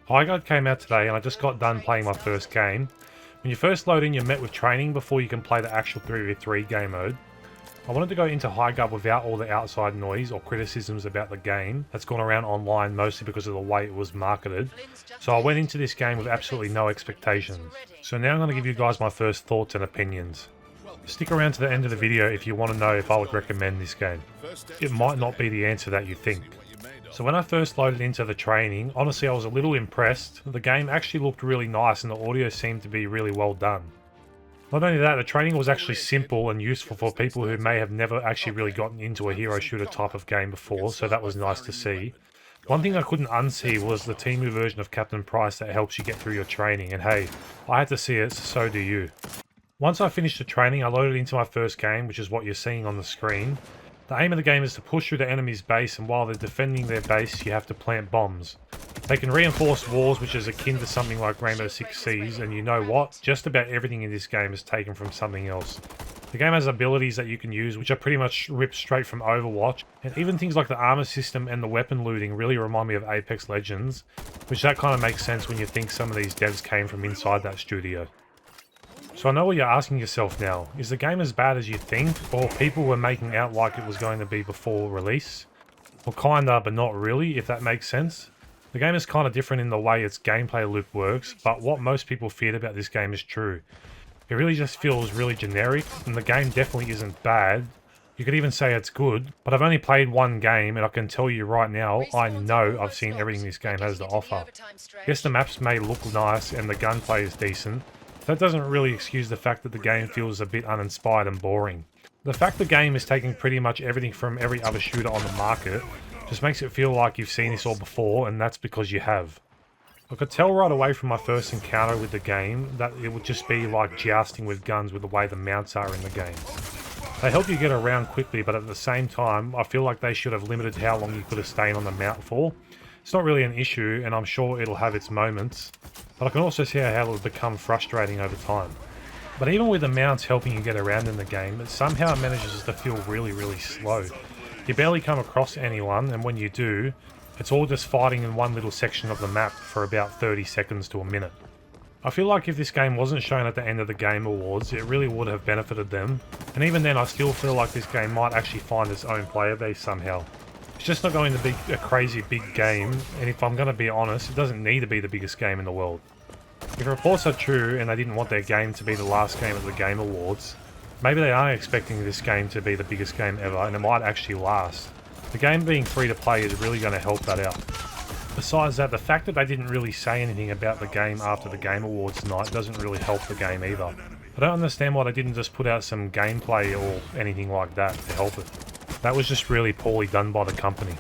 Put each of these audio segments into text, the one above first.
Highguard came out today and I just got done playing my first game. When you first load in, you're met with training before you can play the actual 3v3 game mode. I wanted to go into Highguard without all the outside noise or criticisms about the game that's gone around online, mostly because of the way it was marketed. So I went into this game with absolutely no expectations. So now I'm going to give you guys my first thoughts and opinions. Stick around to the end of the video if you want to know if I would recommend this game. It might not be the answer that you think. So when I first loaded into the training, honestly I was a little impressed. The game actually looked really nice and the audio seemed to be really well done. Not only that, the training was actually simple and useful for people who may have never actually really gotten into a hero shooter type of game before, so that was nice to see. One thing I couldn't unsee was the Temu version of Captain Price that helps you get through your training, and hey, I had to see it, so do you. Once I finished the training, I loaded into my first game, which is what you're seeing on the screen. The aim of the game is to push through the enemy's base, and while they're defending their base, you have to plant bombs. They can reinforce walls, which is akin to something like Rainbow Six Siege, and you know what? Just about everything in this game is taken from something else. The game has abilities that you can use, which are pretty much ripped straight from Overwatch, and even things like the armor system and the weapon looting really remind me of Apex Legends, which that kind of makes sense when you think some of these devs came from inside that studio. So I know what you're asking yourself now, is the game as bad as you think, or people were making out like it was going to be before release? Well kinda, but not really, if that makes sense. The game is kinda different in the way its gameplay loop works, but what most people feared about this game is true. It really just feels really generic, and the game definitely isn't bad. You could even say it's good, but I've only played one game, and I can tell you right now, I know I've seen everything this game has to offer. Yes, the maps may look nice, and the gunplay is decent. That doesn't really excuse the fact that the game feels a bit uninspired and boring. The fact the game is taking pretty much everything from every other shooter on the market just makes it feel like you've seen this all before, and that's because you have. I could tell right away from my first encounter with the game that it would just be like jousting with guns with the way the mounts are in the game. They help you get around quickly, but at the same time, I feel like they should have limited how long you could have stayed on the mount for. It's not really an issue, and I'm sure it'll have its moments, but I can also see how it'll become frustrating over time. But even with the mounts helping you get around in the game, it somehow manages to feel really slow. You barely come across anyone, and when you do, it's all just fighting in one little section of the map for about 30 seconds to a minute. I feel like if this game wasn't shown at the end of the Game Awards, it really would have benefited them, and even then I still feel like this game might actually find its own player base somehow. It's just not going to be a crazy big game, and if I'm going to be honest, it doesn't need to be the biggest game in the world. If reports are true and they didn't want their game to be the last game at the Game Awards, maybe they are expecting this game to be the biggest game ever and it might actually last. The game being free to play is really going to help that out. Besides that, the fact that they didn't really say anything about the game after the Game Awards night doesn't really help the game either. I don't understand why they didn't just put out some gameplay or anything like that to help it. That was just really poorly done by the company.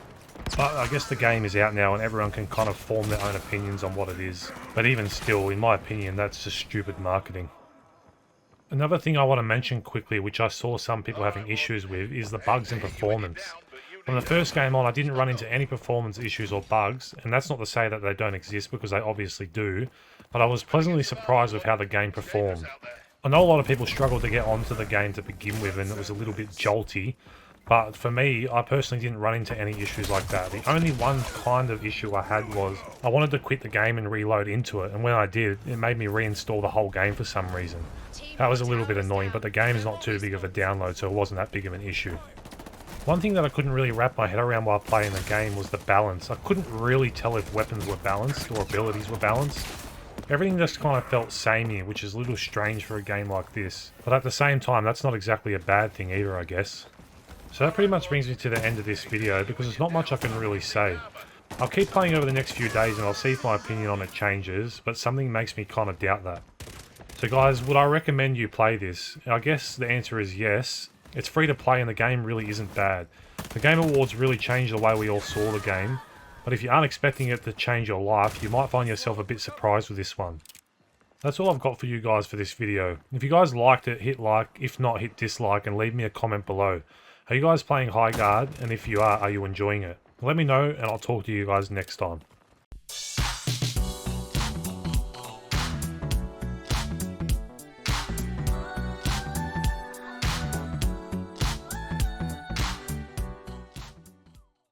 But I guess the game is out now and everyone can kind of form their own opinions on what it is. But even still, in my opinion, that's just stupid marketing. Another thing I want to mention quickly, which I saw some people having issues with, is the bugs in performance. From the first game on, I didn't run into any performance issues or bugs, and that's not to say that they don't exist, because they obviously do, but I was pleasantly surprised with how the game performed. I know a lot of people struggled to get onto the game to begin with, and it was a little bit jolty, but for me, I personally didn't run into any issues like that. The only one kind of issue I had was I wanted to quit the game and reload into it, and when I did, it made me reinstall the whole game for some reason. That was a little bit annoying, but the game is not too big of a download, so it wasn't that big of an issue. One thing that I couldn't really wrap my head around while playing the game was the balance. I couldn't really tell if weapons were balanced or abilities were balanced. Everything just kind of felt samey, which is a little strange for a game like this. But at the same time, that's not exactly a bad thing either, I guess. So that pretty much brings me to the end of this video, because there's not much I can really say. I'll keep playing over the next few days and I'll see if my opinion on it changes, but something makes me kind of doubt that. So guys, would I recommend you play this? I guess the answer is yes. It's free to play and the game really isn't bad. The Game Awards really changed the way we all saw the game, but if you aren't expecting it to change your life, you might find yourself a bit surprised with this one. That's all I've got for you guys for this video. If you guys liked it, hit like. If not, hit dislike and leave me a comment below. Are you guys playing Highguard? And if you are you enjoying it? Let me know and I'll talk to you guys next time.